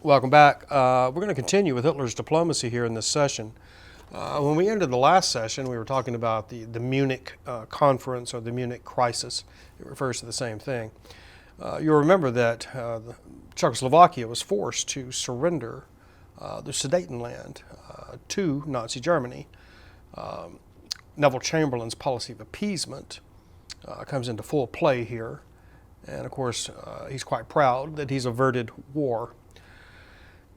Welcome back. We're going to continue with Hitler's diplomacy here in this session. When we ended the last session, we were talking about the Munich conference or the Munich crisis. It refers to the same thing. You'll remember that Czechoslovakia was forced to surrender the Sudetenland to Nazi Germany. Neville Chamberlain's policy of appeasement comes into full play here. And of course, he's quite proud that he's averted war.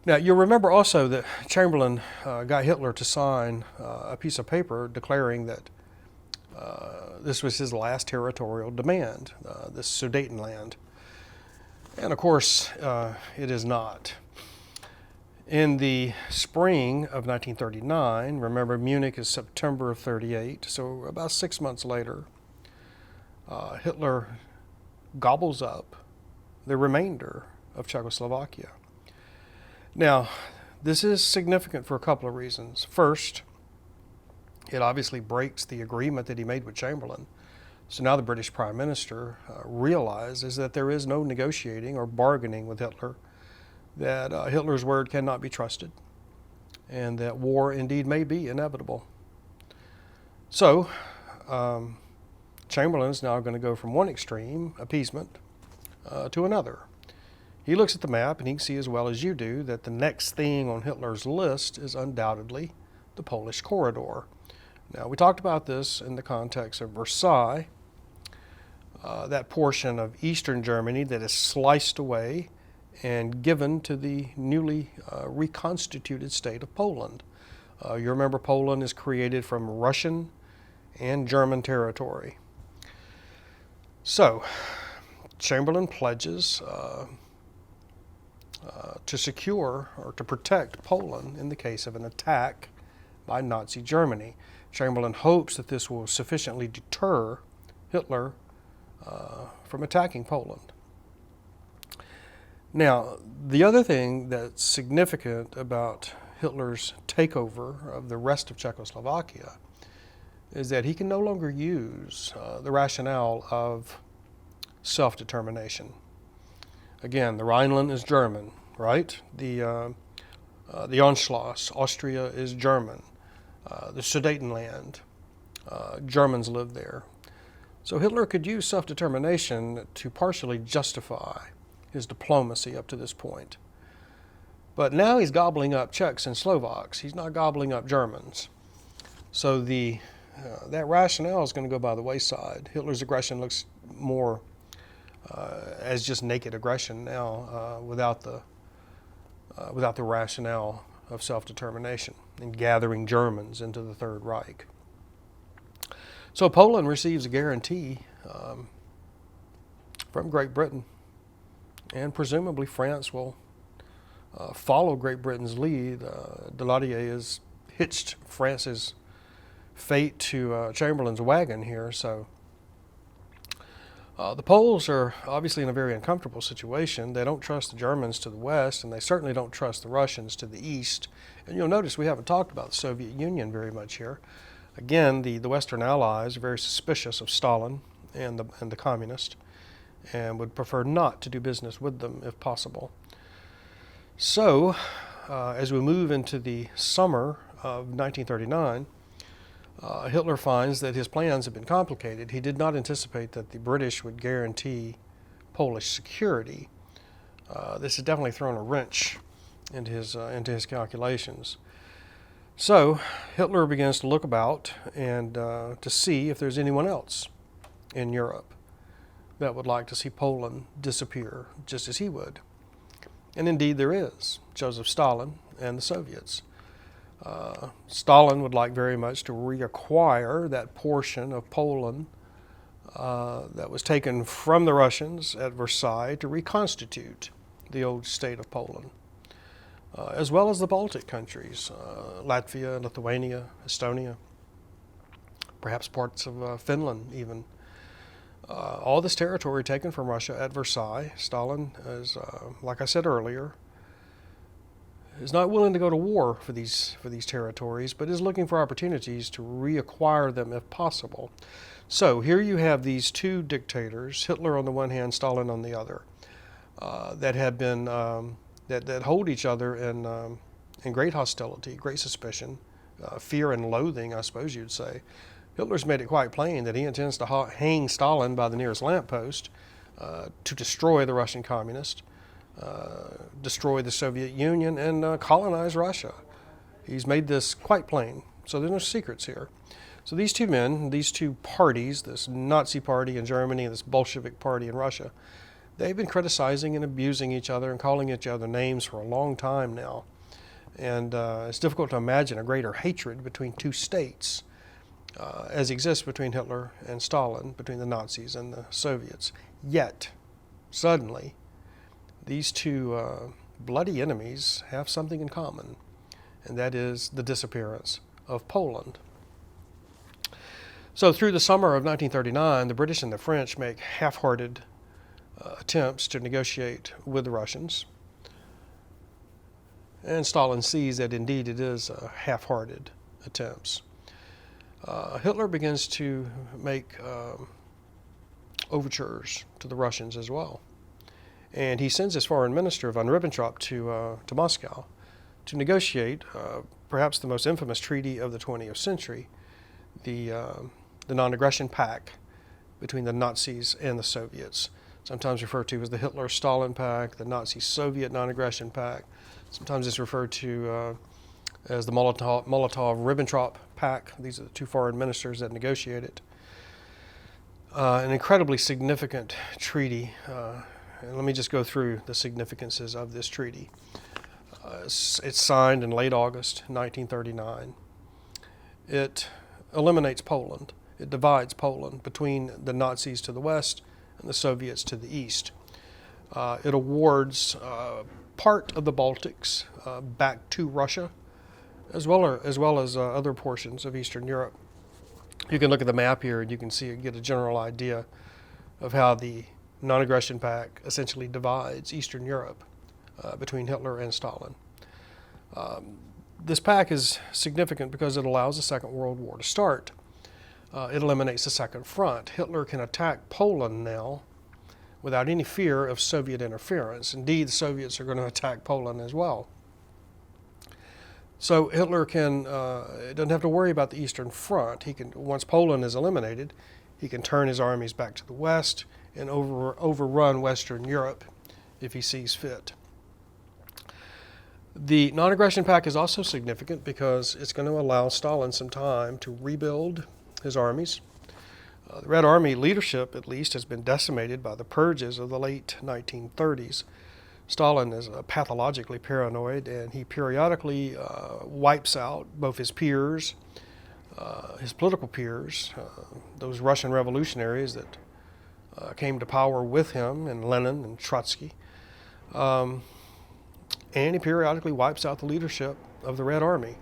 Now, you'll remember also that Chamberlain got Hitler to sign a piece of paper declaring that this was his last territorial demand, this Sudetenland. And of course, it is not. In the spring of 1939, remember Munich is September of 38, so about 6 months later, Hitler gobbles up the remainder of Czechoslovakia. Now, this is significant for a couple of reasons. First, it obviously breaks the agreement that he made with Chamberlain. So now the British Prime Minister realizes that there is no negotiating or bargaining with Hitler, that Hitler's word cannot be trusted, and that war indeed may be inevitable. So, Chamberlain is now going to go from one extreme, appeasement, to another. He looks at the map and he can see as well as you do that the next thing on Hitler's list is undoubtedly the Polish corridor. Now, we talked about this in the context of Versailles, that portion of eastern Germany that is sliced away and given to the newly reconstituted state of Poland. You remember Poland is created from Russian and German territory. So, Chamberlain pledges to secure or to protect Poland in the case of an attack by Nazi Germany. Chamberlain hopes that this will sufficiently deter Hitler from attacking Poland. Now, the other thing that's significant about Hitler's takeover of the rest of Czechoslovakia is that he can no longer use the rationale of self-determination. Again, the Rhineland is German, right? The Anschluss, Austria, is German. The Sudetenland, Germans live there. So Hitler could use self-determination to partially justify his diplomacy up to this point. But now he's gobbling up Czechs and Slovaks. He's not gobbling up Germans. So that rationale is going to go by the wayside. Hitler's aggression looks more as just naked aggression now, without the rationale of self-determination and gathering Germans into the Third Reich. So Poland receives a guarantee from Great Britain, and presumably France will follow Great Britain's lead. Daladier has hitched France's fate to Chamberlain's wagon here, so the Poles are obviously in a very uncomfortable situation. They don't trust the Germans to the west, and they certainly don't trust the Russians to the east. And you'll notice we haven't talked about the Soviet Union very much here. Again, the Western Allies are very suspicious of Stalin and the communists, and would prefer not to do business with them if possible. So, as we move into the summer of 1939, Hitler finds that his plans have been complicated. He did not anticipate that the British would guarantee Polish security. This has definitely thrown a wrench into his calculations. So Hitler begins to look about and to see if there's anyone else in Europe that would like to see Poland disappear just as he would. And indeed there is, Joseph Stalin and the Soviets. Stalin would like very much to reacquire that portion of Poland that was taken from the Russians at Versailles to reconstitute the old state of Poland, as well as the Baltic countries, Latvia, Lithuania, Estonia, perhaps parts of Finland even. All this territory taken from Russia at Versailles. Stalin is, like I said earlier, is not willing to go to war for these territories, but is looking for opportunities to reacquire them if possible. So here you have these two dictators, Hitler on the one hand, Stalin on the other, that have been that hold each other in great hostility, great suspicion, fear and loathing, I suppose you'd say. Hitler's made it quite plain that he intends to hang Stalin by the nearest lamppost to destroy the Russian communists, destroy the Soviet Union, and colonize Russia. He's made this quite plain, so there's no secrets here. So these two men, these two parties, this Nazi party in Germany and this Bolshevik party in Russia, they've been criticizing and abusing each other and calling each other names for a long time now. And it's difficult to imagine a greater hatred between two states as exists between Hitler and Stalin, between the Nazis and the Soviets. Yet, suddenly, these two bloody enemies have something in common, and that is the disappearance of Poland. So through the summer of 1939, the British and the French make half-hearted attempts to negotiate with the Russians. And Stalin sees that indeed it is half-hearted attempts. Hitler begins to make overtures to the Russians as well. And he sends his foreign minister, von Ribbentrop, to Moscow to negotiate perhaps the most infamous treaty of the 20th century, the Non-Aggression Pact between the Nazis and the Soviets, sometimes referred to as the Hitler-Stalin Pact, the Nazi-Soviet Non-Aggression Pact. Sometimes it's referred to as the Molotov-Ribbentrop Pact. These are the two foreign ministers that negotiate it. An incredibly significant treaty. And let me just go through the significances of this treaty. It's signed in late August 1939. It eliminates Poland. It divides Poland between the Nazis to the west and the Soviets to the east. It awards part of the Baltics back to Russia, as well as other portions of Eastern Europe. You can look at the map here and you can get a general idea of how the Non-Aggression Pact essentially divides Eastern Europe between Hitler and Stalin. This pact is significant because it allows the Second World War to start. It eliminates the Second Front. Hitler can attack Poland now without any fear of Soviet interference. Indeed, the Soviets are going to attack Poland as well. So Hitler doesn't have to worry about the Eastern Front. Once Poland is eliminated, he can turn his armies back to the west and overrun Western Europe if he sees fit. The Non-Aggression Pact is also significant because it's going to allow Stalin some time to rebuild his armies. The Red Army leadership, at least, has been decimated by the purges of the late 1930s. Stalin is pathologically paranoid, and he periodically wipes out both his peers, his political peers, those Russian revolutionaries that came to power with him, and Lenin and Trotsky. And he periodically wipes out the leadership of the Red Army.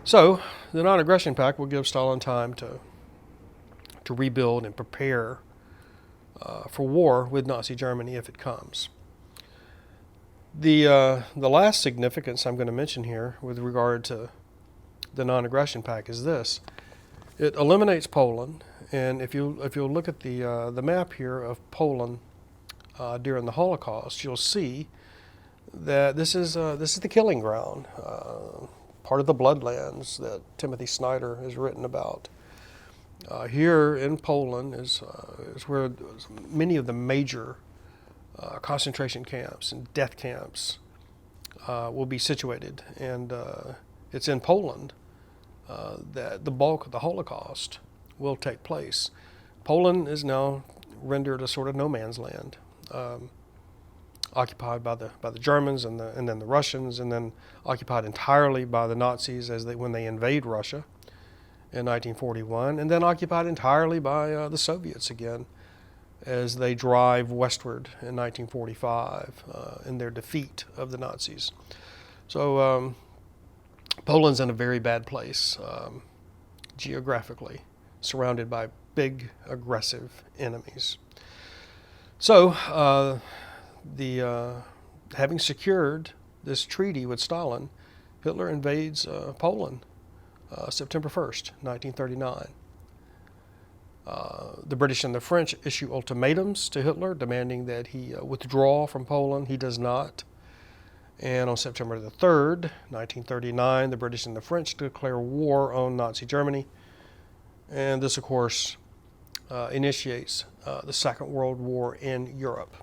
So the Non-Aggression Pact will give Stalin time to rebuild and prepare for war with Nazi Germany if it comes. The last significance I'm going to mention here with regard to the Non-Aggression Pact is this. It eliminates Poland, and if you look at the map here of Poland during the Holocaust, you'll see that this is the killing ground, part of the bloodlands that Timothy Snyder has written about. Here in Poland is where many of the major concentration camps and death camps will be situated, and it's in Poland that the bulk of the Holocaust will take place. Poland is now rendered a sort of no man's land, occupied by the Germans and then the Russians, and then occupied entirely by the Nazis when they invade Russia in 1941, and then occupied entirely by the Soviets again as they drive westward in 1945 in their defeat of the Nazis. So Poland's in a very bad place geographically, surrounded by big, aggressive enemies. So having secured this treaty with Stalin, Hitler invades Poland September 1st, 1939. The British and the French issue ultimatums to Hitler demanding that he withdraw from Poland. He does not. And on September the 3rd, 1939, the British and the French declare war on Nazi Germany. And this, of course, initiates the Second World War in Europe.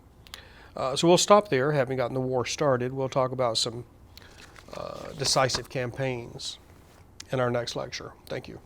So we'll stop there, having gotten the war started. We'll talk about some decisive campaigns in our next lecture. Thank you.